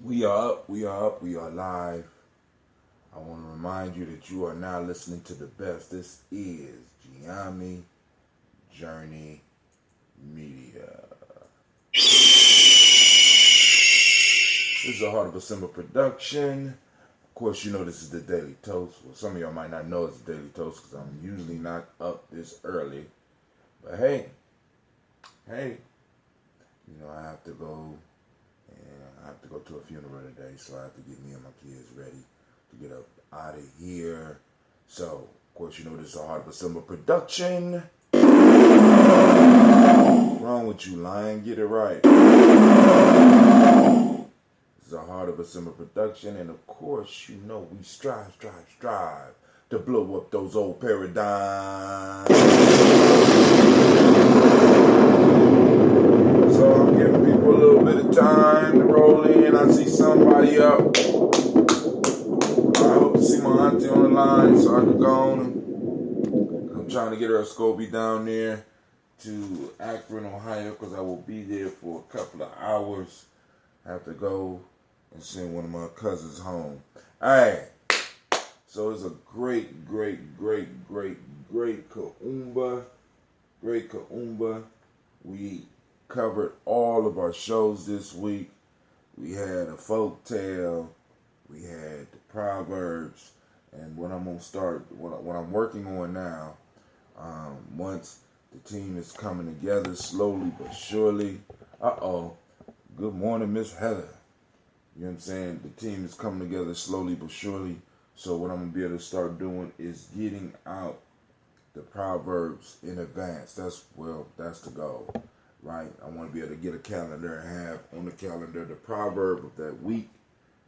We are up, we are up, we are live. I want to remind you that you are now listening to the best. This is Gye-Nyame Journey Media. This is a Heart of December production. Of course, you know this is the Daily Toast. Well, some of y'all might not know it's the Daily Toast because I'm usually not up this early. But hey, I have to go. And I have to go to a funeral today, so I have to get me and my kids ready to get up out of here. So, of course, you know this is a Heart of December production. What's wrong with you, lion? Get it right. This is a Heart of December production, and of course, you know we strive to blow up those old paradigms. So I'm giving people a little bit of time to roll in. I see somebody up. I hope to see my auntie on the line so I can go on. I'm trying to get her a Scobie down there to Akron, Ohio, because I will be there for a couple of hours. I have to go and send one of my cousins home. All right. So it's a great Kuumba. Great Kuumba. We covered all of our shows this week. We had a folk tale, we had the Proverbs, and what I'm gonna start, what I'm working on now, once the team is coming together slowly but surely. Good morning, Miss Heather. You know what I'm saying? The team is coming together slowly but surely. So what I'm gonna be able to start doing is getting out the Proverbs in advance. That's the goal. Right, I want to be able to get a calendar and have on the calendar the proverb of that week,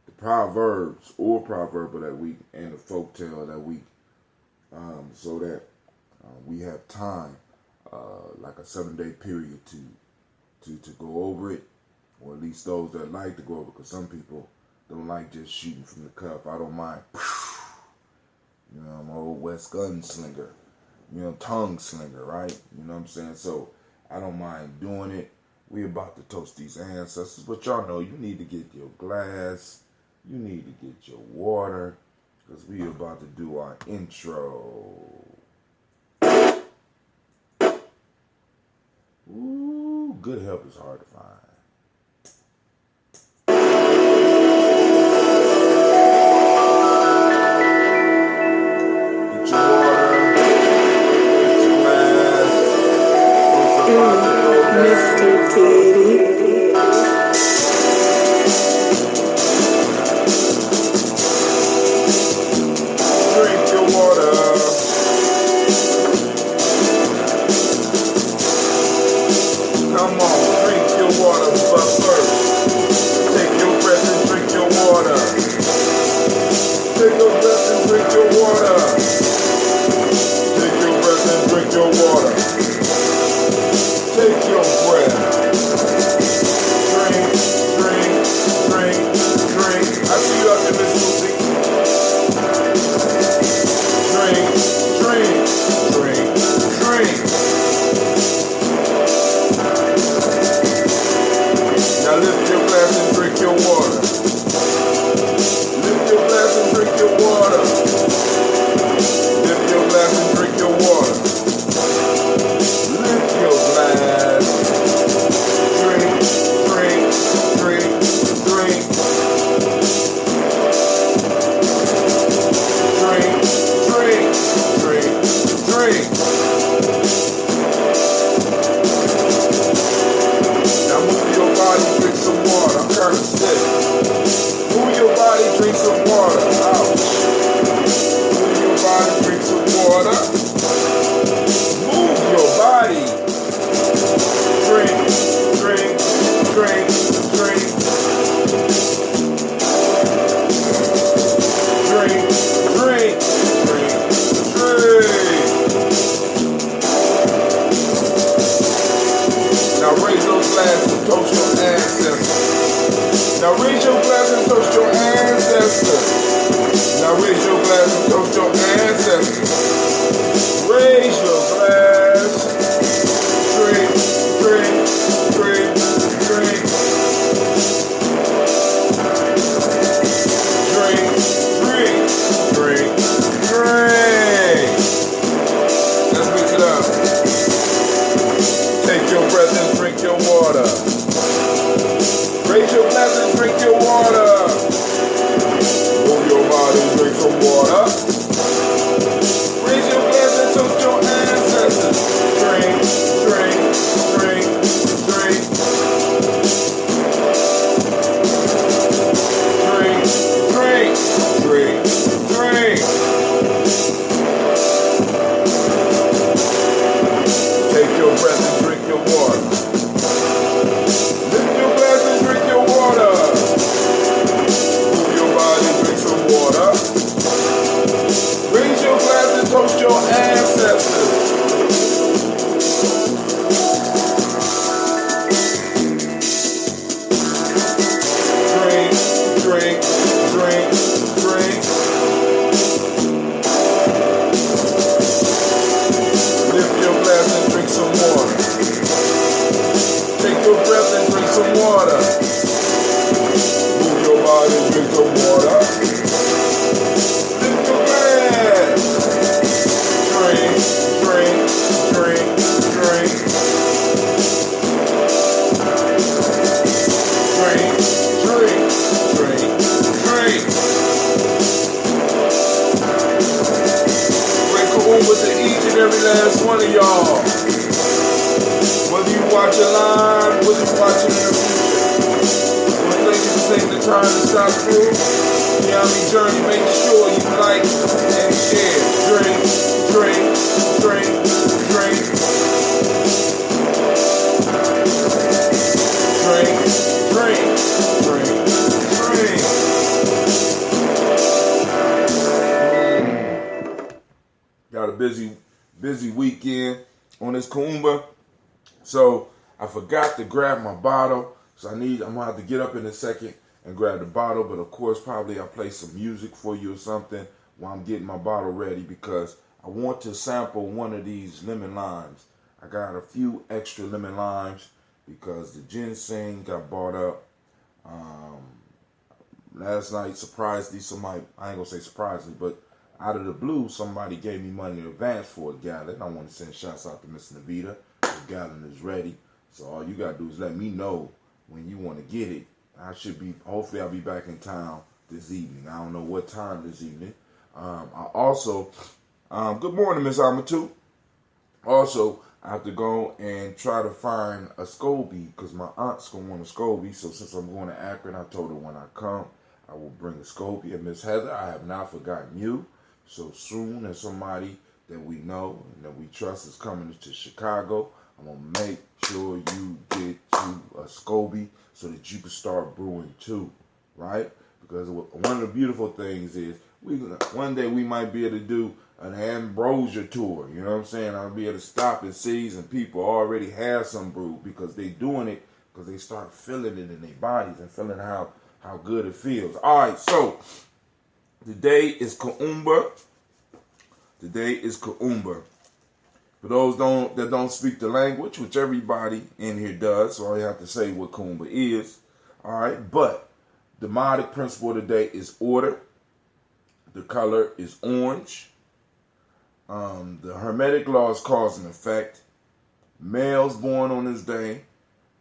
the proverbs or proverb of that week, and the folk tale of that week, so that we have time, like a 7-day period to go over it, or at least those that like to go over, because some people don't like just shooting from the cuff. I don't mind. You know, I'm an old West gunslinger, tongue slinger, right? You know what I'm saying? So I don't mind doing it. We about to toast these ancestors. But y'all know you need to get your glass. You need to get your water. Because we about to do our intro. Ooh, good help is hard to find. drink your water. Raise your glass and drink your water. Move your body, drink some water. Raise your glass and toast your ancestors. Drink, drink, drink, drink. Drink, drink, drink, drink. Take your breath and drink your water. Lift your glass and drink your water. Move your body, drink some water. Raise your glass and toast your ancestors. Drink, drink, drink, drink. Lift your glass and drink some water. Take your breath and drink some water. Move your body and drink some water. Lift your glass. Drink, drink, drink, drink. Drink, drink, drink, drink. Great Kuumba to each and every last one of y'all. Whether you watch it live, whether you watch it in the future. Well, thank you for taking the time to stop through. Gye-Nyame journey, make sure you like and share. Drink, drink, drink, drink. Drink, drink, drink, drink. Got a busy weekend on this Kuumba. So I forgot to grab my bottle. So I'm gonna have to get up in a second and grab the bottle. But of course, probably I'll play some music for you or something while I'm getting my bottle ready, because I want to sample one of these lemon limes. I got a few extra lemon limes because the ginseng got bought up. Last night, surprisingly, somebody, I ain't gonna say surprisingly, but out of the blue, somebody gave me money in advance for a gallon. I want to send shouts out to Miss Navita. The gallon is ready. So all you got to do is let me know when you want to get it. Hopefully I'll be back in town this evening. I don't know what time this evening. I also, good morning, Miss Amatu. Also, I have to go and try to find a SCOBY because my aunt's going to want a SCOBY. So since I'm going to Akron, I told her when I come, I will bring a SCOBY. And Miss Heather, I have not forgotten you. So soon as somebody that we know and that we trust is coming to Chicago, I'm going to make sure you get you a SCOBY so that you can start brewing too, right? Because one of the beautiful things is one day we might be able to do an ambrosia tour, you know what I'm saying? I'll be able to stop in cities and people already have some brew because they doing it because they start feeling it in their bodies and feeling how good it feels. All right, so today is Kuumba. Today is Kuumba. For those that don't speak the language, which everybody in here does, so I have to say what Kuumba is. All right, but the mnemonic principle today is order. The color is orange. The Hermetic law is cause and effect. Males born on this day,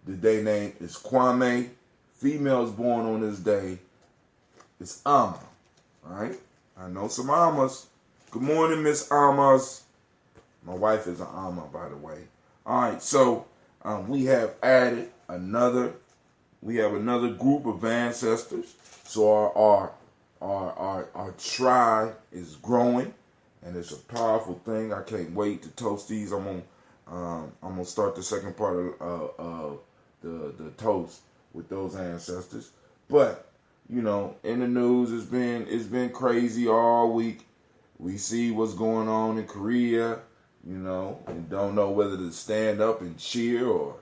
the day name is Kwame. Females born on this day, it's Amma. All right, I know some Ammas. Good morning, Miss Ammas. My wife is an Amma, by the way. All right, so we have added another group of ancestors. So our tribe is growing, and it's a powerful thing. I can't wait to toast these. I'm gonna start the second part of the toast with those ancestors. But you know, in the news, it's been crazy all week. We see what's going on in Korea, you know, and don't know whether to stand up and cheer or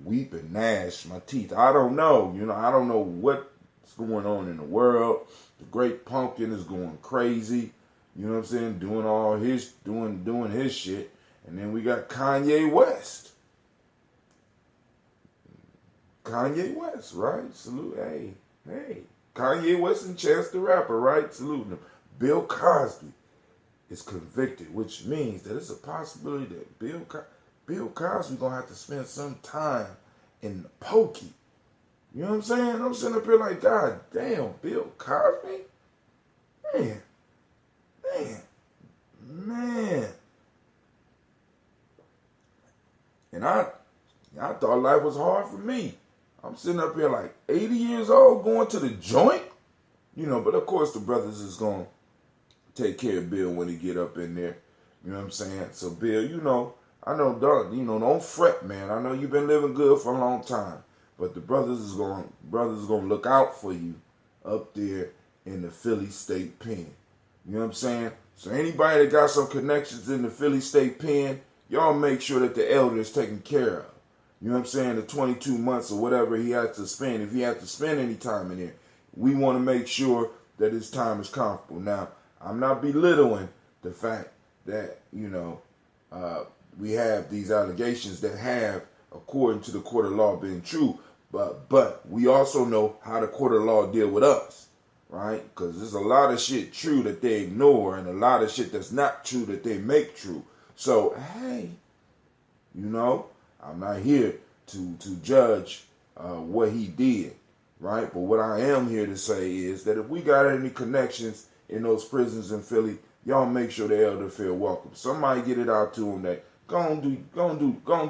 weep and gnash my teeth. I don't know. You know, I don't know what's going on in the world. The Great Pumpkin is going crazy. You know what I'm saying? Doing his shit. And then we got Kanye West. Kanye West, right? Salute. Hey. Kanye West and Chance the Rapper, right? Saluting him. Bill Cosby is convicted, which means that it's a possibility that Bill Cosby gonna have to spend some time in the pokey. You know what I'm saying? I'm sitting up here like, God damn, Bill Cosby? Man. And I thought life was hard for me. I'm sitting up here like 80 years old going to the joint. But of course the brothers is going to take care of Bill when he get up in there. You know what I'm saying? So Bill, I know, don't fret, man. I know you've been living good for a long time. But the brothers is going to look out for you up there in the Philly State Pen. You know what I'm saying? So anybody that got some connections in the Philly State Pen, y'all make sure that the elder is taken care of. You know what I'm saying? The 22 months or whatever he has to spend. If he has to spend any time in there, we want to make sure that his time is comfortable. Now, I'm not belittling the fact that, we have these allegations that have, according to the court of law, been true. But we also know how the court of law deal with us, right? Because there's a lot of shit true that they ignore and a lot of shit that's not true that they make true. So, hey, I'm not here to judge what he did, right? But what I am here to say is that if we got any connections in those prisons in Philly, y'all make sure the elder feel welcome. Somebody get it out to him that go on do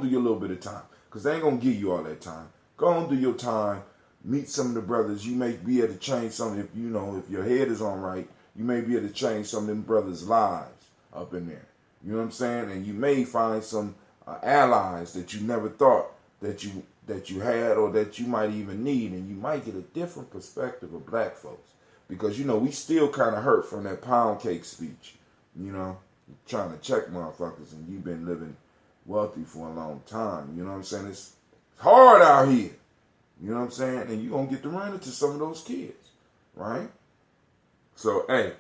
your little bit of time, because they ain't gonna give you all that time. Go on do your time. Meet some of the brothers. You may be able to change something if your head is on right. You may be able to change some of them brothers' lives up in there. You know what I'm saying? And you may find some allies that you never thought that you had or that you might even need, and you might get a different perspective of black folks, because we still kind of hurt from that pound cake speech. Trying to check motherfuckers, and you've been living wealthy for a long time. You know what I'm saying? It's hard out here. You know what I'm saying? And you're going to get to run into some of those kids, right? So, hey.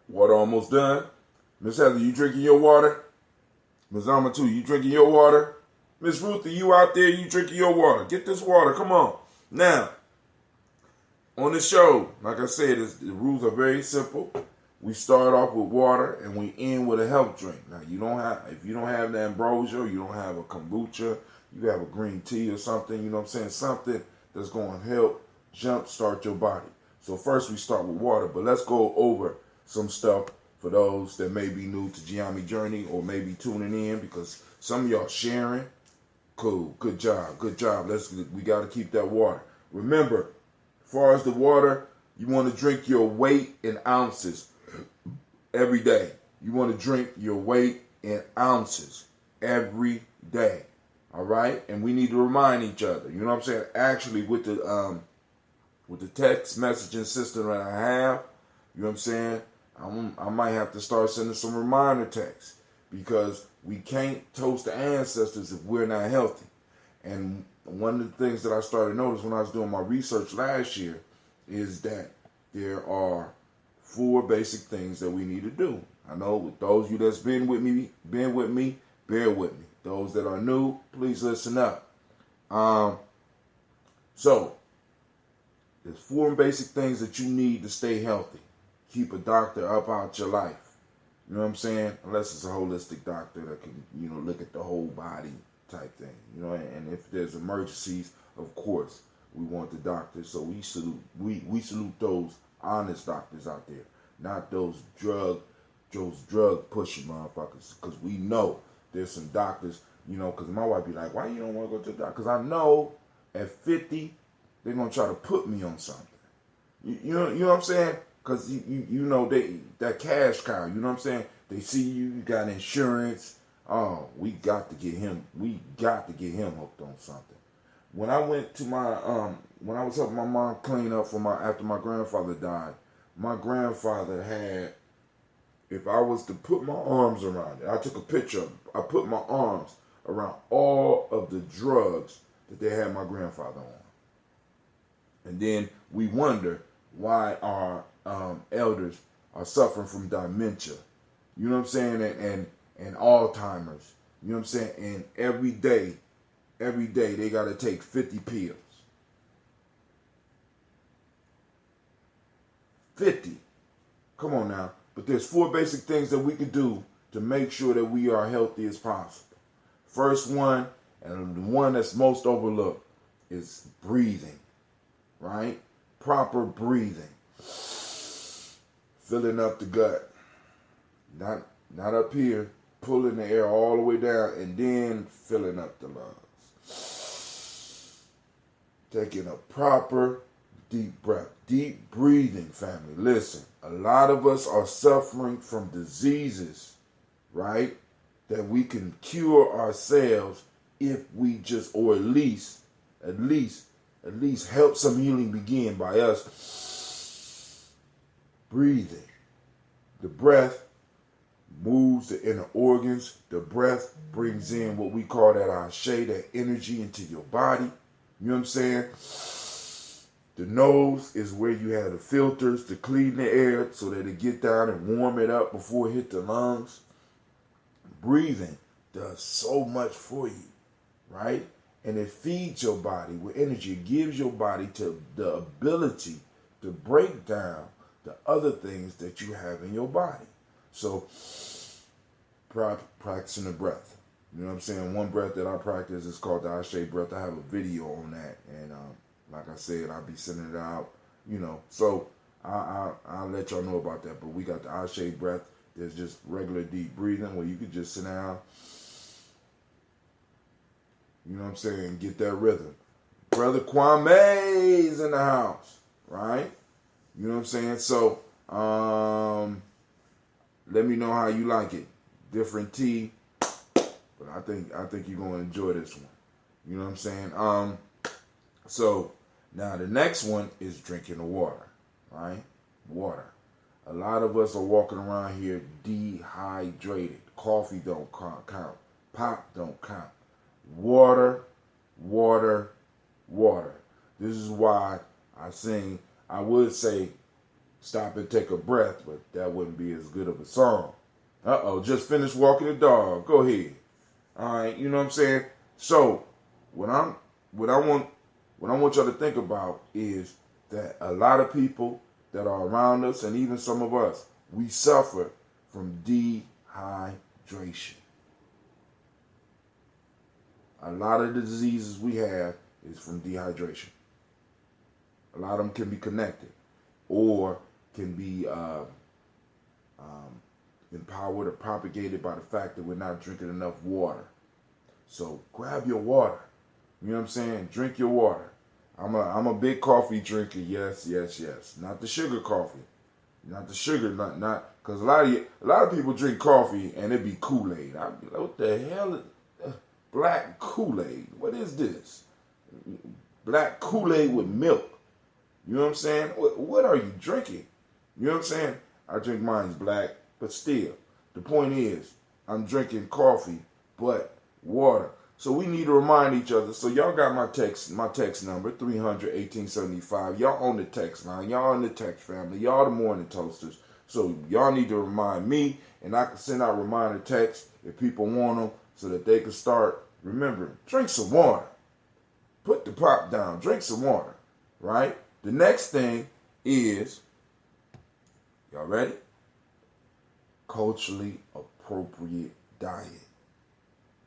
Water almost done. Miss Heather, you drinking your water? Miss Amatu, you drinking your water? Miss Ruthie, you out there, you drinking your water. Get this water, come on. Now, on the show, like I said, the rules are very simple. We start off with water and we end with a health drink. Now, if you don't have the ambrosia, you don't have a kombucha, you have a green tea or something, you know what I'm saying? Something that's going to help jumpstart your body. So first we start with water, but let's go over some stuff for those that may be new to Gye-Nyame Journey or maybe tuning in, because some of y'all sharing. Cool, good job. We got to keep that water. Remember, as far as the water, you want to drink your weight in ounces every day. You want to drink your weight in ounces every day. All right? And we need to remind each other. You know what I'm saying? Actually, with the text messaging system that I have, you know what I'm saying? I might have to start sending some reminder texts, because we can't toast the ancestors if we're not healthy. And one of the things that I started to notice when I was doing my research last year is that there are 4 basic things that we need to do. I know with those of you that's been with me, bear with me. Those that are new, please listen up. So, there's 4 basic things that you need to stay healthy. Keep a doctor up out your life. You know what I'm saying? Unless it's a holistic doctor that can, look at the whole body type thing. And if there's emergencies, of course, we want the doctors. So we salute those honest doctors out there, not those drug pushing motherfuckers. Because we know there's some doctors, because my wife be like, why you don't want to go to the doctor? Because I know at 50, they're going to try to put me on something. You know what I'm saying? Because that cash cow, you know what I'm saying? They see you got insurance. Oh, we got to get him hooked on something. When I went to when I was helping my mom clean up after my grandfather died, my grandfather had, if I was to put my arms around it, I took a picture, I put my arms around all of the drugs that they had my grandfather on. And then we wonder why our elders are suffering from dementia, you know what I'm saying, and Alzheimer's, you know what I'm saying, and every day they got to take 50 pills. 50. Come on now. But there's 4 basic things that we can do to make sure that we are healthy as possible. First one, and the one that's most overlooked, is breathing, right? Proper breathing. Filling up the gut. Not up here, pulling the air all the way down and then filling up the lungs. Taking a proper deep breath. Deep breathing, family. Listen, a lot of us are suffering from diseases, right, that we can cure ourselves if we just, or at least help some healing begin by us breathing. The breath moves the inner organs. The breath brings in what we call that ashe, that energy into your body. You know what I'm saying? The nose is where you have the filters to clean the air so that it get down and warm it up before it hit the lungs. Breathing does so much for you, right? And it feeds your body with energy. It gives your body the ability to break down the other things that you have in your body. So, practicing the breath. You know what I'm saying? One breath that I practice is called the Ashe breath. I have a video on that. And like I said, I'll be sending it out, you know. So, I'll let y'all know about that. But we got the Ashe breath. There's just regular deep breathing where you could just sit down, you know what I'm saying, get that rhythm. Brother Kwame's in the house, right? You know what I'm saying? So, let me know how you like it. Different tea, but I think you're gonna enjoy this one. You know what I'm saying? So now the next one is drinking the water, right? Water. A lot of us are walking around here dehydrated. Coffee don't count. Pop don't count. Water, water, water. This is why I would say stop and take a breath, but that wouldn't be as good of a song. Just finished walking the dog. Go ahead. All right, you know what I'm saying? So, what I want y'all to think about is that a lot of people that are around us, and even some of us, we suffer from dehydration. A lot of the diseases we have is from dehydration. A lot of them can be connected or can be empowered or propagated by the fact that we're not drinking enough water. So grab your water. You know what I'm saying? Drink your water. I'm a big coffee drinker. Yes. Not the sugar coffee. Not the sugar, not because a lot of people drink coffee and it be Kool-Aid. I'd be like, what the hell is black Kool-Aid? What is this? Black Kool-Aid with milk. You know what I'm saying? What are you drinking? You know what I'm saying? I drink mine's black, but still. The point is, I'm drinking coffee, but water. So we need to remind each other. So y'all got my text number, 300-1875. Y'all on the text line. Y'all in the text family. Y'all the morning toasters. So y'all need to remind me, and I can send out reminder texts if people want them so that they can start remembering. Drink some water. Put the pop down. Drink some water, right? The next thing is, y'all ready? Culturally appropriate diet.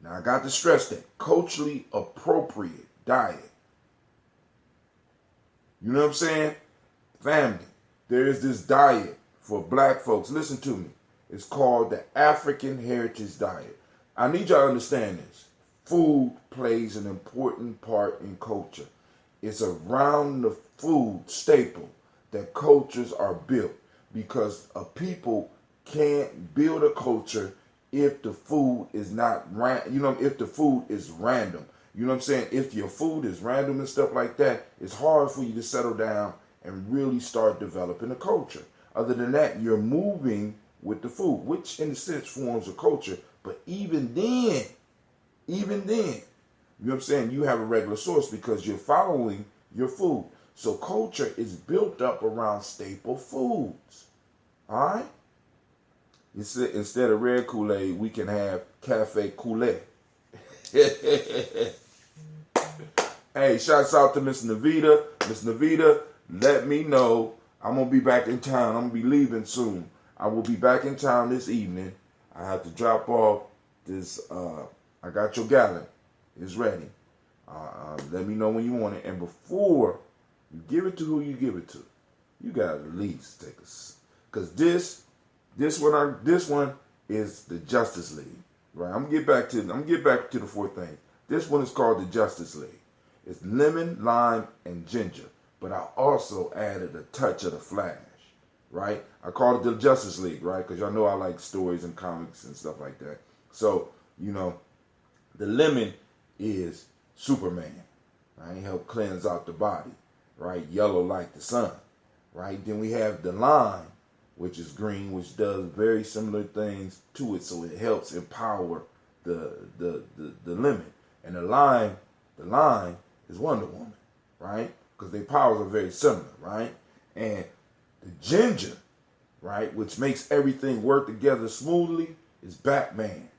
Now, I got to stress that. Culturally appropriate diet. You know what I'm saying? Family, there is this diet for black folks. Listen to me. It's called the African Heritage Diet. I need y'all to understand this. Food plays an important part in culture. It's around the food staple that cultures are built, because a people can't build a culture if the food is not if the food is random. You know what I'm saying? If your food is random and stuff like that, it's hard for you to settle down and really start developing a culture. Other than that, you're moving with the food, which in a sense forms a culture. But even then, you know what I'm saying, you have a regular source because you're following your food. So culture is built up around staple foods. All right? Instead of red Kool-Aid, we can have Cafe Kool-Aid. Hey, shouts out to Miss Navita. Miss Navita, let me know. I'm going to be back in town. I'm going to be leaving soon. I will be back in town this evening. I have to drop off this. I got your gallon. It's ready. Let me know when you want it. And before you give it to who you give it to, you got to at least take us. Because this one is the Justice League. Right? I'm gonna get back to the fourth thing. This one is called the Justice League. It's lemon, lime, and ginger. But I also added a touch of the Flash. Right? I call it the Justice League, right? Because y'all know I like stories and comics and stuff like that. So, the lemon is Superman. Right? Help cleanse out the body. Right? Yellow like the sun. Right? Then we have the lime, which is green, which does very similar things to it, so it helps empower the lemon. And the lime is Wonder Woman, right? Because their powers are very similar, right? And the ginger, right, which makes everything work together smoothly, is Batman,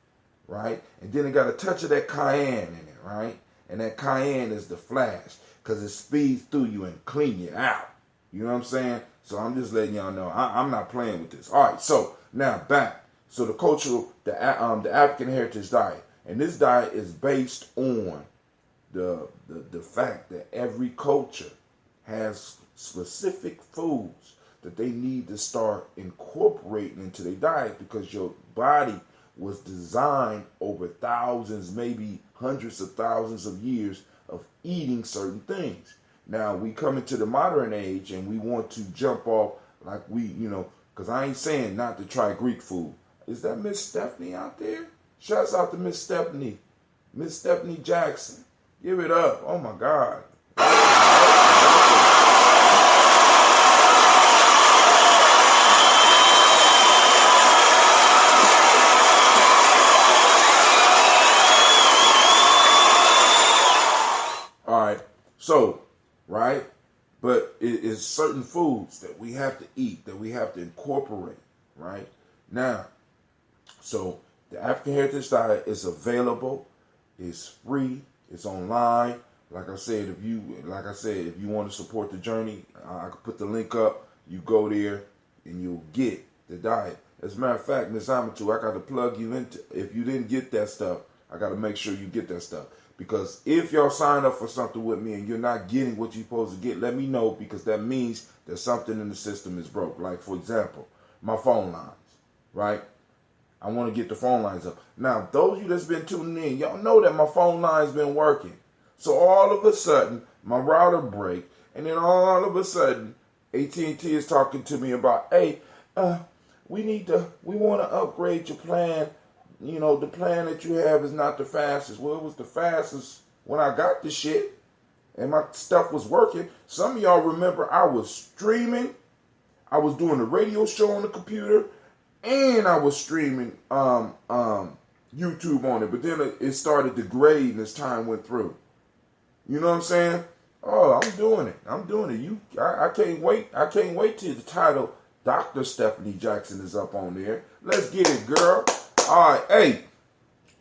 right? And then it got a touch of that cayenne in it, right? And that cayenne is the Flash, because it speeds through you and clean you out. You know what I'm saying? So I'm just letting y'all know I'm not playing with this. All right, so now back. So the African heritage diet, and this diet is based on the fact that every culture has specific foods that they need to start incorporating into their diet, because your body was designed over thousands, maybe hundreds of thousands of years of eating certain things. Now, we come into the modern age and we want to jump off like because I ain't saying not to try Greek food. Is that Miss Stephanie out there? Shouts out to Miss Stephanie Jackson. Give it up. Oh, my God. All right. So, right? But it is certain foods that we have to eat, that we have to incorporate, right? Now, so the African Heritage Diet is available, it's free, it's online. Like I said, if you want to support the journey, I could put the link up. You go there and you'll get the diet. As a matter of fact, Ms. Amatu, I got to plug you into. If you didn't get that stuff, I got to make sure you get that stuff. Because if y'all sign up for something with me and you're not getting what you're supposed to get, let me know, because that means that something in the system is broke. Like, for example, my phone lines, right? I want to get the phone lines up. Now, those of you that's been tuning in, y'all know that my phone line's been working. So all of a sudden, my router break, and then all of a sudden, AT&T is talking to me about, hey, we want to upgrade your plan. The plan that you have is not the fastest. Well, it was the fastest when I got the shit and my stuff was working. Some of y'all remember I was streaming. I was doing a radio show on the computer, and I was streaming YouTube on it. But then it started degrading as time went through. You know what I'm saying? Oh, I'm doing it. I can't wait. I can't wait till the title Dr. Stephanie Jackson is up on there. Let's get it, girl. All right, hey,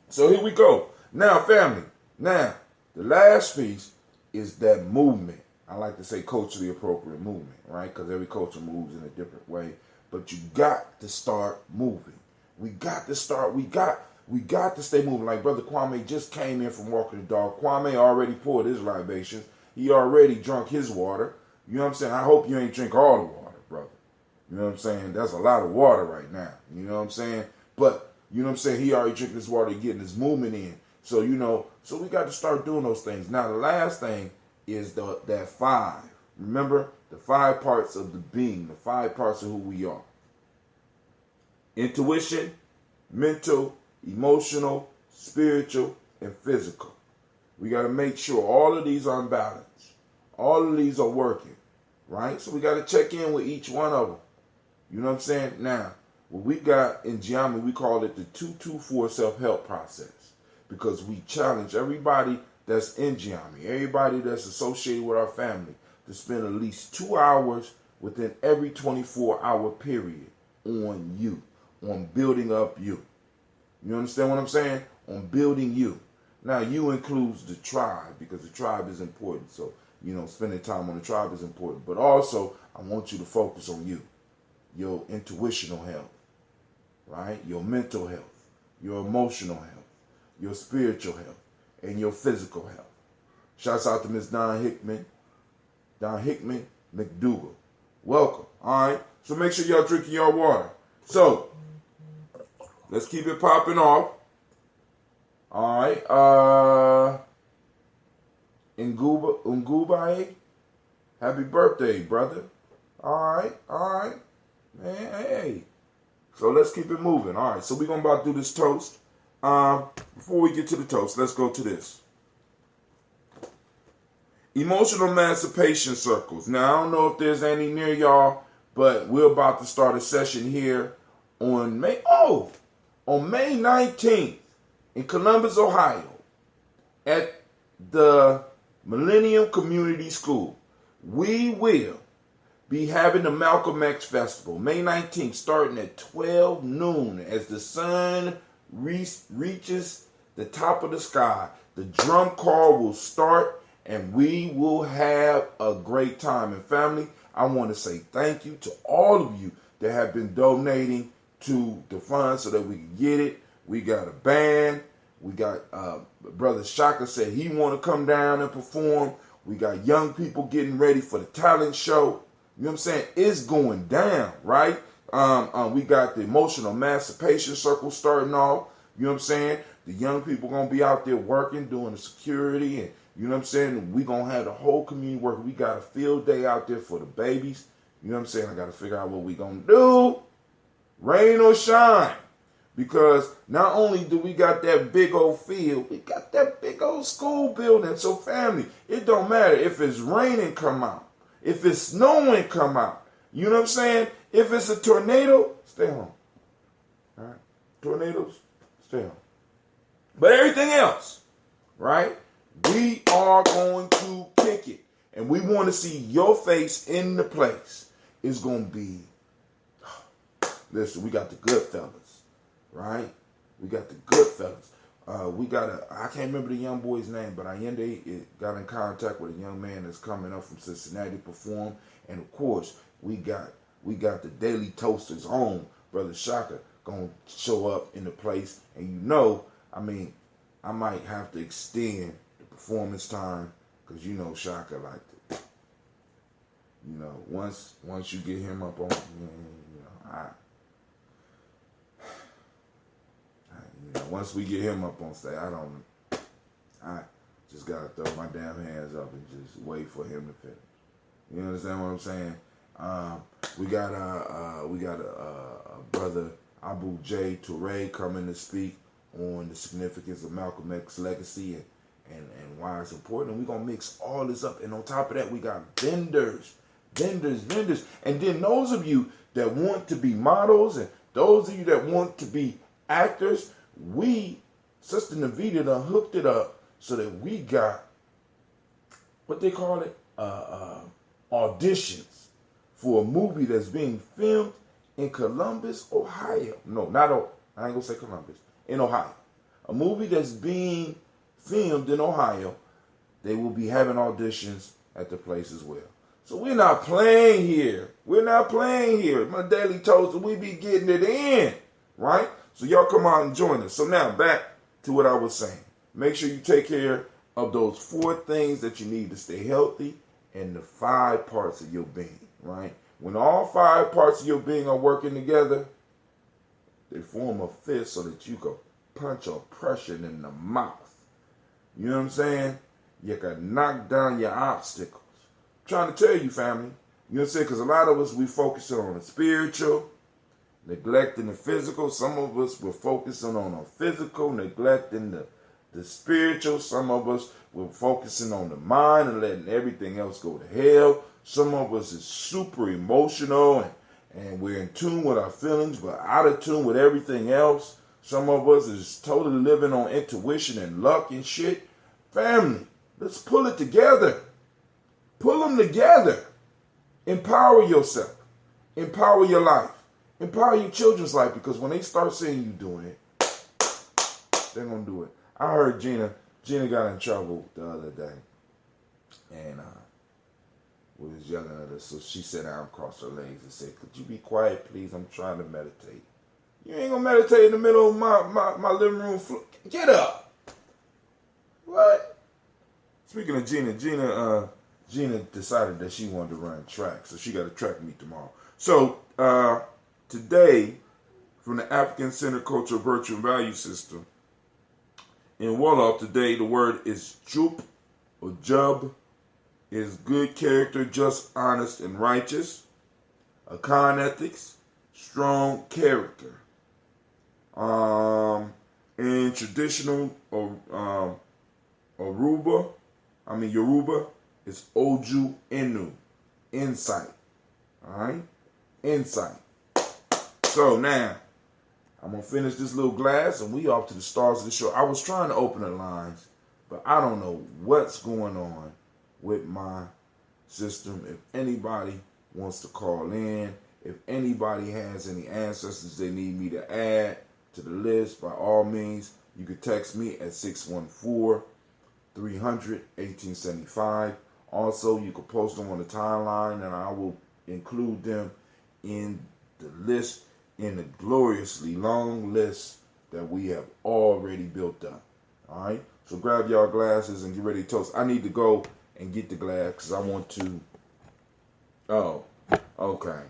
so here we go. Now, family, the last piece is that movement. I like to say culturally appropriate movement, right? Because every culture moves in a different way. But you got to start moving. We got to start. We got to stay moving. Like Brother Kwame just came in from walking the dog. Kwame already poured his libations. He already drunk his water. You know what I'm saying? I hope you ain't drink all the water, brother. You know what I'm saying? That's a lot of water right now. You know what I'm saying? But you know what I'm saying? He already drinking his water, getting his movement in. So, so we got to start doing those things. Now, the last thing is that 5. Remember, the 5 parts of the being, the 5 parts of who we are. Intuition, mental, emotional, spiritual, and physical. We got to make sure all of these are in balance. All of these are working, right? So we got to check in with each one of them. You know what I'm saying? Now, what we got in Gye-Nyame, we call it the 224 self-help process, because we challenge everybody that's in Gye-Nyame, everybody that's associated with our family, to spend at least 2 hours within every 24-hour period on you, on building up you. You understand what I'm saying? On building you. Now, you includes the tribe, because the tribe is important. So, spending time on the tribe is important. But also, I want you to focus on you, your intuitional health, right? Your mental health, your emotional health, your spiritual health, and your physical health. Shouts out to Miss Don Hickman McDougal. Welcome. All right. So make sure y'all drinking your water. So let's keep it popping off. All right. Ngubai, happy birthday, brother. All right. Man, hey. So let's keep it moving. All right. So we're going to about to do this toast. Before we get to the toast, let's go to this. Emotional emancipation circles. Now, I don't know if there's any near y'all, but we're about to start a session here on May 19th in Columbus, Ohio, at the Millennium Community School. We will be having the Malcolm X Festival, May 19th, starting at 12 noon as the sun reaches the top of the sky. The drum call will start, and we will have a great time. And family, I want to say thank you to all of you that have been donating to the fund so that we can get it. We got a band. We got Brother Shaka said he want to come down and perform. We got young people getting ready for the talent show. You know what I'm saying? It's going down, right? We got the emotional emancipation circle starting off. You know what I'm saying? The young people going to be out there working, doing the security, and you know what I'm saying? We going to have the whole community working. We got a field day out there for the babies. You know what I'm saying? I got to figure out what we going to do. Rain or shine. Because not only do we got that big old field, we got that big old school building. So family, it don't matter if it's raining, come out. If it's snowing, come out. You know what I'm saying? If it's a tornado, stay home. All right? Tornadoes, stay home. But everything else, right? We are going to kick it. And we want to see your face in the place. It's going to be, listen, we got the good fellas, right? We got the good fellas. I can't remember the young boy's name, but Allende got in contact with a young man that's coming up from Cincinnati to perform. And of course, we got the Daily Toasters home, Brother Shaka, going to show up in the place. And you know, I mean, I might have to extend the performance time because you know Shaka like to, you know, once you get him up on, you know, once we get him up on stage, I just gotta throw my damn hands up and just wait for him to finish. You understand what I'm saying? We got a brother Abu J. Toure coming to speak on the significance of Malcolm X's legacy and why it's important. And we're gonna mix all this up. And on top of that, we got vendors. And then those of you that want to be models and those of you that want to be actors, Sister Navita done hooked it up so that we got, what they call it, auditions for a movie that's being filmed in Columbus, Ohio. No, I ain't gonna say Columbus, in Ohio. A movie that's being filmed in Ohio. They will be having auditions at the place as well. So we're not playing here. My Daily Toast, we be getting it in, right? So y'all come out and join us. So now back to what I was saying. Make sure you take care of those 4 things that you need to stay healthy and the 5 parts of your being, right? When all 5 parts of your being are working together, they form a fist so that you can punch oppression in the mouth. You know what I'm saying? You can knock down your obstacles. I'm trying to tell you, family. You know what I'm saying? Because a lot of us, we focusing on the spiritual, neglecting the physical. Some of us were focusing on the physical, neglecting the spiritual. Some of us were focusing on the mind and letting everything else go to hell. Some of us is super emotional and we're in tune with our feelings, but out of tune with everything else. Some of us is totally living on intuition and luck and shit. Family, let's pull it together. Pull them together. Empower yourself. Empower your life. Empower your children's life, because when they start seeing you doing it, they're going to do it. I heard Gina got in trouble the other day. And was yelling at her. So she sat down, crossed her legs, and said, "Could you be quiet, please? I'm trying to meditate." "You ain't gonna meditate in the middle of my living room floor. Get up." What? Speaking of Gina decided that she wanted to run track, so she got a track meet tomorrow. So today, from the African Center Cultural Virtue and Value System, in Wolof today, the word is Jup or Jub, is good character, just, honest, and righteous. Akan ethics, strong character. In traditional Yoruba, it's Oju Enu, insight. Alright? Insight. So now, I'm going to finish this little glass and we off to the stars of the show. I was trying to open the lines, but I don't know what's going on with my system. If anybody wants to call in, if anybody has any ancestors they need me to add to the list, by all means, you can text me at 614-300-1875. Also, you can post them on the timeline and I will include them in the list, in the gloriously long list that we have already built up. All right? So grab y'all glasses and get ready to toast. I need to go and get the glass because I want to. Oh, okay.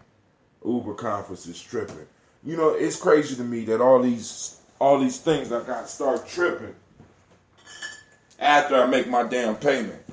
Uber conference is tripping. You know, it's crazy to me that all these things I got to start tripping after I make my damn payment.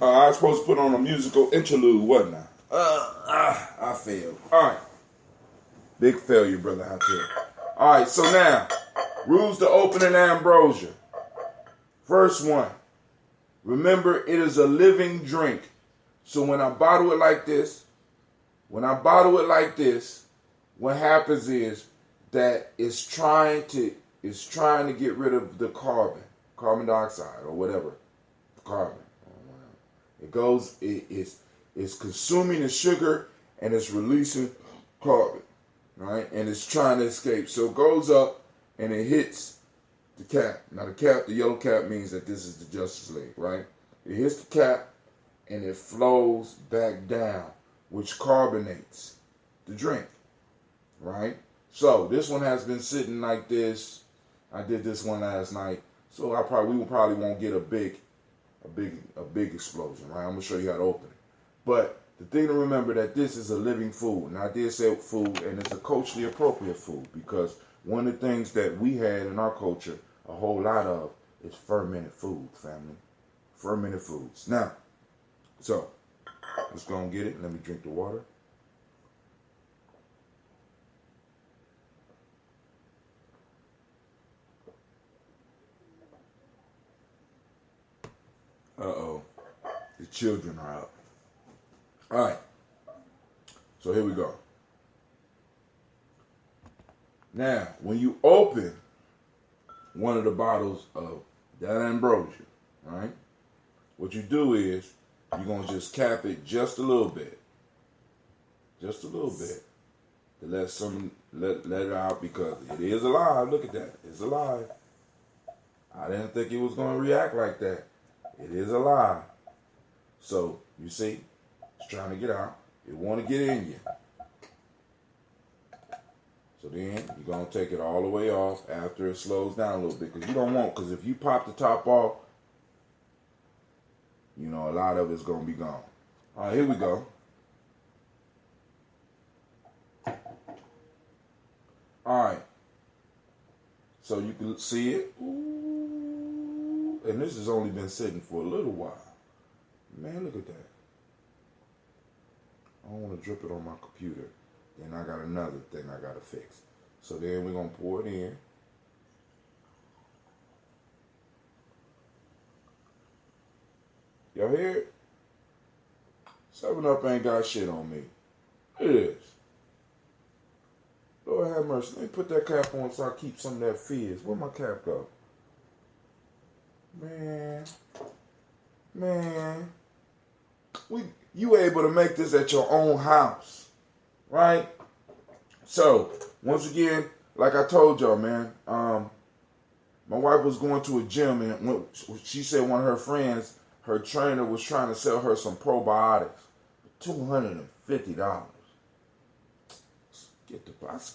I was supposed to put on a musical interlude, wasn't I? I failed. All right. Big failure, brother, out there. All right, so now, rules to opening ambrosia. First one, remember it is a living drink. So when I bottle it like this, what happens is that it's trying to get rid of the carbon dioxide or whatever, carbon. It's consuming the sugar and it's releasing carbon, right? And it's trying to escape. So it goes up and it hits the cap. Now the yellow cap means that this is the Justice League, right? It hits the cap and it flows back down, which carbonates the drink, right? So this one has been sitting like this. I did this one last night, so we probably won't get a big explosion, right? I'm gonna show you how to open it. But the thing to remember that this is a living food, and I did say food, and it's a culturally appropriate food because one of the things that we had in our culture a whole lot of is fermented food, family. Fermented foods. Now, so let's go and get it. Let me drink the water. Uh-oh. The children are up. All right. So here we go. Now, when you open one of the bottles of that ambrosia, right? What you do is you're going to just cap it just a little bit. Just a little bit. To let it out because it is alive. Look at that. It's alive. I didn't think it was going to react like that. It is alive. So, you see, it's trying to get out. It want to get in you. So then, you're going to take it all the way off after it slows down a little bit. Because you don't want, because if you pop the top off, you know, a lot of it's going to be gone. All right, here we go. All right. So you can see it. Ooh. And this has only been sitting for a little while. Man, look at that. I don't want to drip it on my computer. Then I got another thing I got to fix. So then we're going to pour it in. Y'all hear it? 7-Up ain't got shit on me. It is. Lord have mercy. Let me put that cap on so I keep some of that fizz. Where my cap go? Man. Man, you able to make this at your own house, right? So, once again, like I told y'all, man, my wife was going to a gym, and she said one of her friends, her trainer, was trying to sell her some probiotics for $250.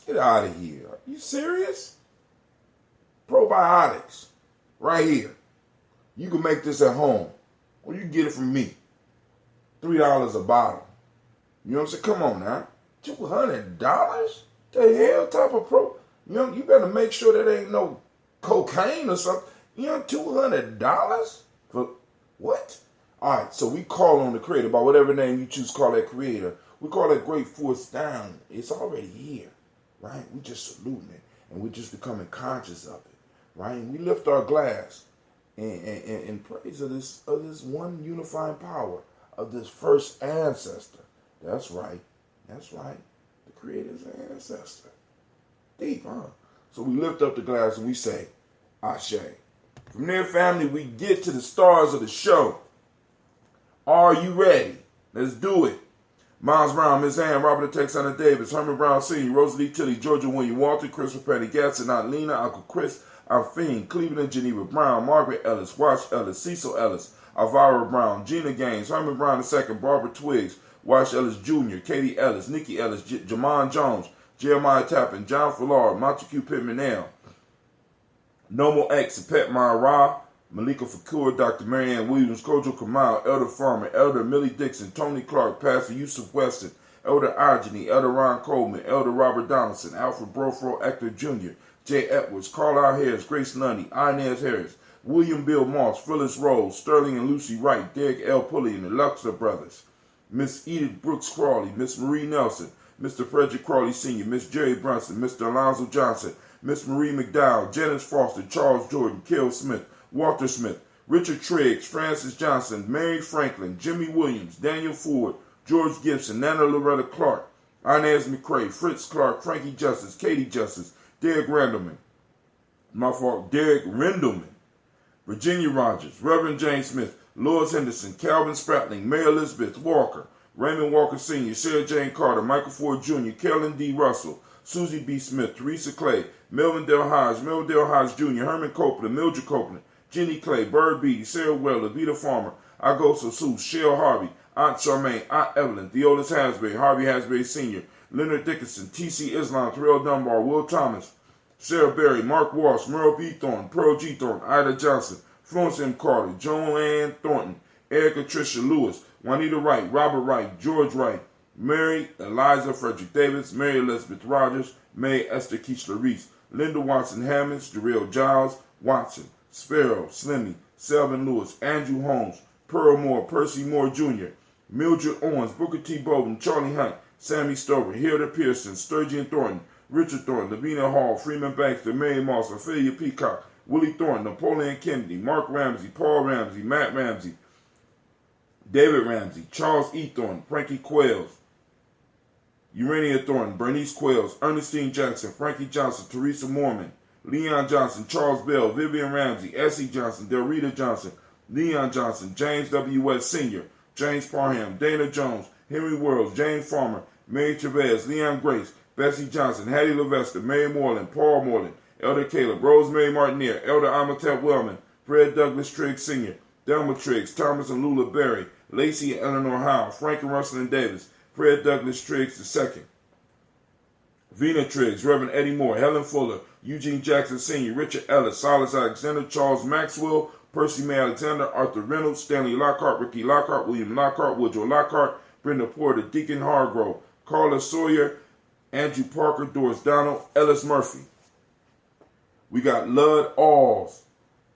Get out of here. Are you serious? Probiotics. Right here. You can make this at home. Or you can get it from me. $3 a bottle. You know what I'm saying? Come on now. $200? The hell type of you better make sure that ain't no cocaine or something. $200? For what? Alright, so we call on the creator, by whatever name you choose to call that creator. We call that great force down. It's already here. Right? We just saluting it. And we just becoming conscious of it. Right? And we lift our glass in praise of this one unifying power of this first ancestor. That's right. That's right. The creator's ancestor. Deep, huh? So we lift up the glass and we say, Ashe. From there, family, we get to the stars of the show. Are you ready? Let's do it. Miles Brown, Miss Ann, Robert the Texana Davis, Herman Brown Sr., Rosalie Tilly, Georgia William Walter, Christopher Patty Gatson, Aunt Lena, Uncle Chris, Alphine, Cleveland Geneva Brown, Margaret Ellis, Wash Ellis, Cecil Ellis, Alvira Brown, Gina Gaines, Herman Brown II, Barbara Twiggs, Wash Ellis Jr., Katie Ellis, Nikki Ellis, Jamon Jones, Jeremiah Tappan, John Fallard, Montague Pittman L, Nomo X, Pet Ra, Malika Fakur, Dr. Marianne Williams, Kojo Kamal, Elder Farmer, Elder Millie Dixon, Tony Clark, Pastor Yusuf Weston, Elder Agony, Elder Ron Coleman, Elder Robert Donaldson, Alfred Brofro, Actor Jr., Jay Edwards, Carlisle Harris, Grace Lundy, Inez Harris, William Bill Moss, Phyllis Rose, Sterling and Lucy Wright, Derek L. Pulley and the Luxor Brothers, Miss Edith Brooks Crawley, Miss Marie Nelson, Mr. Frederick Crawley Sr., Miss Jerry Brunson, Mr. Alonzo Johnson, Miss Marie McDowell, Janice Foster, Charles Jordan, Kel Smith, Walter Smith, Richard Triggs, Francis Johnson, Mary Franklin, Jimmy Williams, Daniel Ford, George Gibson, Nana Loretta Clark, Inez McCrae, Fritz Clark, Frankie Justice, Katie Justice, Derek Rendleman, Virginia Rogers, Reverend James Smith, Lois Henderson, Calvin Spratling, Mary Elizabeth Walker, Raymond Walker Sr., Sarah Jane Carter, Michael Ford Jr., Carolyn D. Russell, Susie B. Smith, Teresa Clay, Melvin Del Hodge Jr., Herman Copeland, Mildred Copeland, Jenny Clay, Bird Beatty, Sarah Weller, Vita Farmer, Agoso Sue, Shell Harvey, Aunt Charmaine, Aunt Evelyn, Theodis Hasbury, Harvey Hasbury Sr., Leonard Dickinson, T.C. Islam, Terrell Dunbar, Will Thomas, Sarah Berry, Mark Walsh, Merle B. Thornton, Pearl G. Thornton, Ida Johnson, Florence M. Carter, Joanne Thornton, Erica Tricia Lewis, Juanita Wright, Robert Wright, George Wright, Mary Eliza Frederick Davis, Mary Elizabeth Rogers, May Esther Keishla Reese, Linda Watson Hammonds, Jarrell Giles, Watson, Sparrow, Slimmy, Selvin Lewis, Andrew Holmes, Pearl Moore, Percy Moore Jr., Mildred Owens, Booker T. Bowden, Charlie Hunt, Sammy Stover, Hilda Pearson, Sturgeon Thornton, Richard Thornton, Lavina Hall, Freeman Baxter, Mary Moss, Ophelia Peacock, Willie Thornton, Napoleon Kennedy, Mark Ramsey, Paul Ramsey, Matt Ramsey, David Ramsey, Charles E. Thornton, Frankie Quails, Urania Thornton, Bernice Quails, Ernestine Jackson, Frankie Johnson, Teresa Mormon, Leon Johnson, Charles Bell, Vivian Ramsey, Essie Johnson, Delrita Johnson, Leon Johnson, James W. West Sr., James Parham, Dana Jones, Henry Worrells, Jane Farmer, Mary Chavez, Leon Grace, Bessie Johnson, Hattie Levester, Mary Moreland, Paul Moreland, Elder Caleb, Rosemary Martineer, Elder Amatep Wellman, Fred Douglas Triggs Sr., Delma Triggs, Thomas and Lula Berry, Lacey and Eleanor Howe, Frank and Russell and Davis, Fred Douglas Triggs II, Vina Triggs, Reverend Eddie Moore, Helen Fuller, Eugene Jackson Sr., Richard Ellis, Silas Alexander, Charles Maxwell, Percy May Alexander, Arthur Reynolds, Stanley Lockhart, Ricky Lockhart, William Lockhart, Woodrow Lockhart, Brenda Porter, Deacon Hargrove, Carla Sawyer, Andrew Parker, Doris Donald, Ellis Murphy. We got Lud Alls,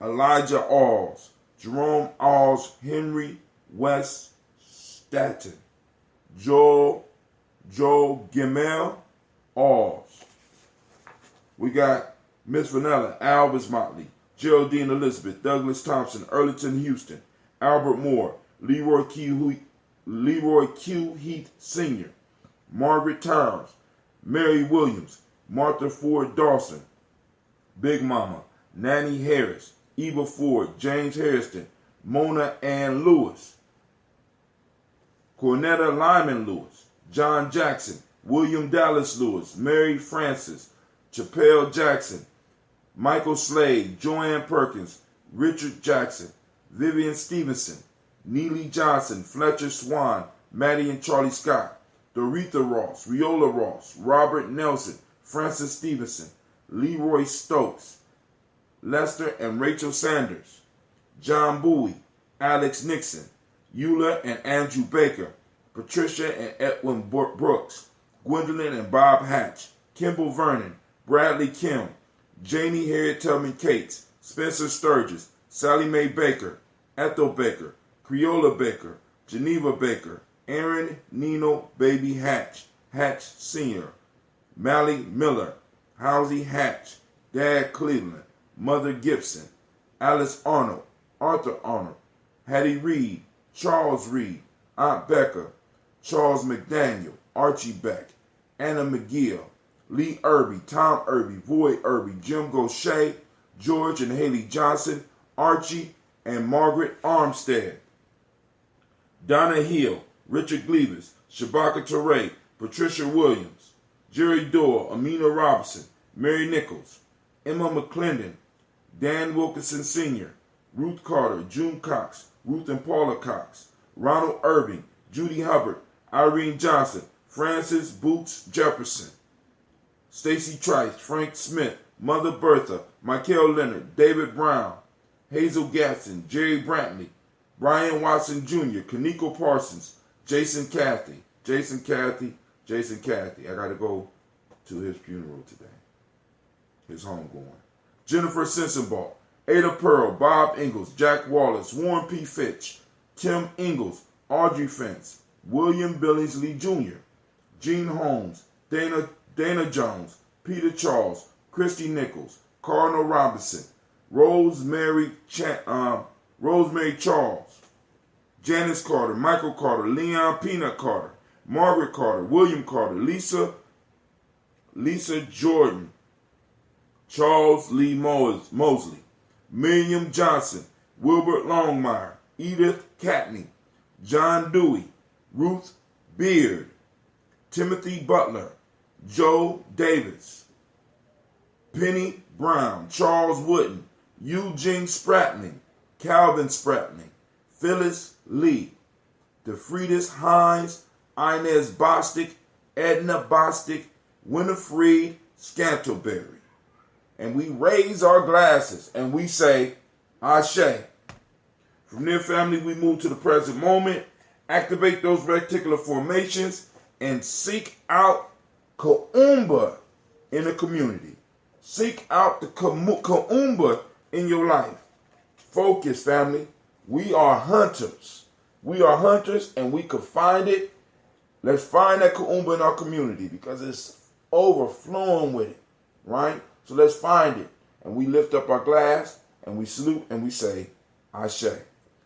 Elijah Alls, Jerome Alls, Henry West Staton, Joel Gimel Alls. We got Miss Vanilla, Albus Motley, Geraldine Elizabeth, Douglas Thompson, Earlington Houston, Albert Moore, Leroy Q. Heath Sr., Margaret Towers, Mary Williams, Martha Ford Dawson, Big Mama, Nanny Harris, Eva Ford, James Harrison, Mona Ann Lewis, Cornetta Lyman Lewis, John Jackson, William Dallas Lewis, Mary Francis, Chappelle Jackson, Michael Slade, Joanne Perkins, Richard Jackson, Vivian Stevenson, Neely Johnson, Fletcher Swan, Maddie and Charlie Scott, Doretha Ross, Riola Ross, Robert Nelson, Francis Stevenson, Leroy Stokes, Lester and Rachel Sanders, John Bowie, Alex Nixon, Eula and Andrew Baker, Patricia and Edwin Brooks, Gwendolyn and Bob Hatch, Kimball Vernon, Bradley Kim, Janie Harriet Tubman Cates, Spencer Sturgis, Sally Mae Baker, Ethel Baker, Creola Baker, Geneva Baker, Aaron Nino Baby Hatch, Hatch Sr., Mally Miller, Halsey Hatch, Dad Cleveland, Mother Gibson, Alice Arnold, Arthur Arnold, Hattie Reed, Charles Reed, Aunt Becca, Charles McDaniel, Archie Beck, Anna McGill, Lee Irby, Tom Irby, Boyd Irby, Jim Gaucher, George and Haley Johnson, Archie and Margaret Armstead, Donna Hill, Richard Gleavis, Shabaka Torre, Patricia Williams, Jerry Doyle, Amina Robinson, Mary Nichols, Emma McClendon, Dan Wilkinson Sr., Ruth Carter, June Cox, Ruth and Paula Cox, Ronald Irving, Judy Hubbard, Irene Johnson, Francis Boots Jefferson, Stacy Trice, Frank Smith, Mother Bertha, Michael Leonard, David Brown, Hazel Gatson, Jerry Brantley, Brian Watson Jr., Kaneko Parsons, Jason Cathy. I got to go to his funeral today. His homegoing. Jennifer Sensenbaugh, Ada Pearl, Bob Ingalls, Jack Wallace, Warren P. Fitch, Tim Ingalls, Audrey Fentz, William Billingsley Jr., Gene Holmes, Dana Jones, Peter Charles, Christy Nichols, Cardinal Robinson, Rosemary Charles, Janice Carter, Michael Carter, Leon Peanut Carter, Margaret Carter, William Carter, Lisa Jordan, Charles Lee Mosley, Miriam Johnson, Wilbert Longmire, Edith Catney, John Dewey, Ruth Beard, Timothy Butler, Joe Davis, Penny Brown, Charles Wooden, Eugene Spratling, Calvin Spratling, Phyllis Lee, DeFriedis Hines, Inez Bostic, Edna Bostic, Winifred Scantleberry. And we raise our glasses and we say, Ashe. From there, family, we move to the present moment, activate those reticular formations, and seek out Kuumba in the community. Seek out the Kuumba in your life. Focus, family. We are hunters. We are hunters and we could find it. Let's find that Kuumba in our community because it's overflowing with it, right? So let's find it. And we lift up our glass and we salute and we say, Ashe.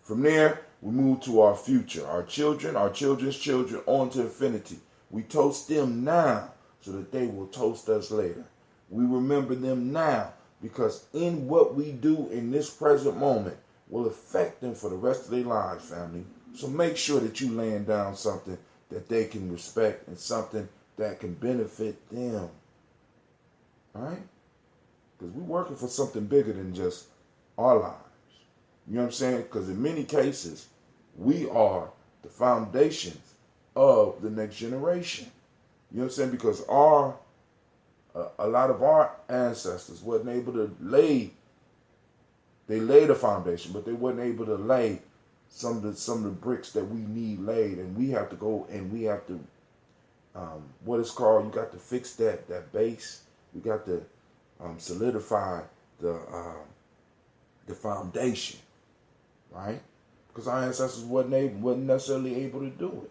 From there, we move to our future, our children, our children's children, on to infinity. We toast them now so that they will toast us later. We remember them now because in what we do in this present moment will affect them for the rest of their lives, family. So make sure that you laying down something that they can respect and something that can benefit them. All right? Because we're working for something bigger than just our lives. You know what I'm saying? Because in many cases, we are the foundations of the next generation. You know what I'm saying? Because a lot of our ancestors wasn't able to they laid a foundation, but they wasn't able to lay some of the bricks that we need laid, and we have to go and we have to what it's called. You got to fix that base. You got to solidify the foundation, right? Because our ancestors wasn't necessarily able to do it,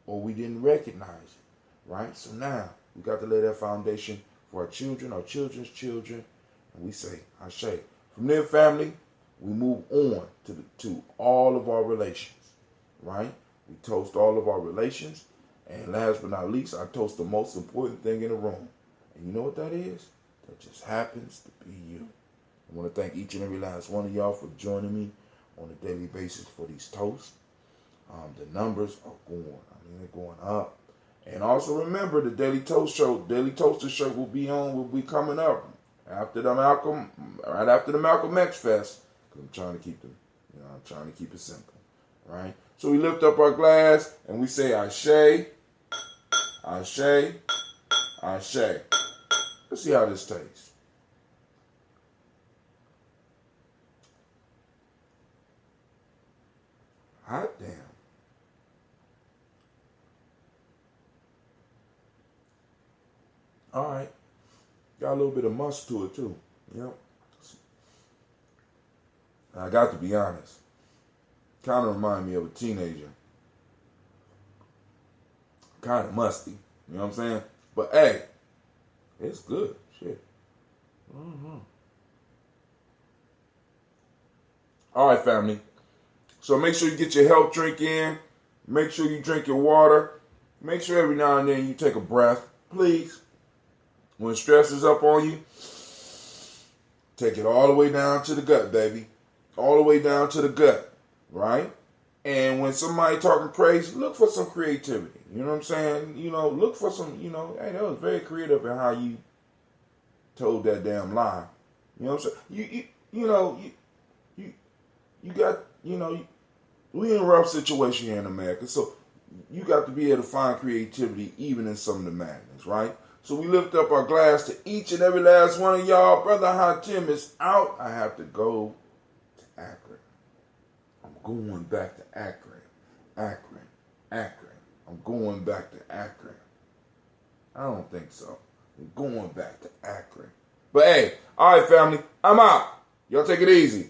or we didn't recognize it, right? So now we got to lay that foundation for our children, our children's children, and we say, Ashe. From there, family, we move on to all of our relations, right? We toast all of our relations, and last but not least, I toast the most important thing in the room. And you know what that is? That just happens to be you. I want to thank each and every last one of y'all for joining me on a daily basis for these toasts. The numbers are they're going up. And also remember, the Daily Toast Show, Daily Toaster Show will be coming up right after the Malcolm X Fest. Because I'm trying to keep it simple, right? So we lift up our glass and we say, Ashe, Ashe, Ashe. Let's see how this tastes. Hot damn. All right. Got a little bit of musk to it, too. Yep. I got to be honest. Kind of remind me of a teenager. Kind of musty. You know what I'm saying? But, hey, it's good. Shit. Mm-hmm. All right, family. So make sure you get your health drink in. Make sure you drink your water. Make sure every now and then you take a breath. Please. When stress is up on you, take it all the way down to the gut, baby. All the way down to the gut, right? And when somebody talking crazy, look for some creativity. You know what I'm saying? Look for some, hey, that was very creative in how you told that damn lie. You know what I'm saying? You got, we in a rough situation here in America, so you got to be able to find creativity even in some of the madness, right? So we lift up our glass to each and every last one of y'all. Brother Hot Tim is out. I have to go to Akron. I'm going back to Akron. Akron. I'm going back to Akron. I don't think so. I'm going back to Akron. But hey, all right, family, I'm out. Y'all take it easy.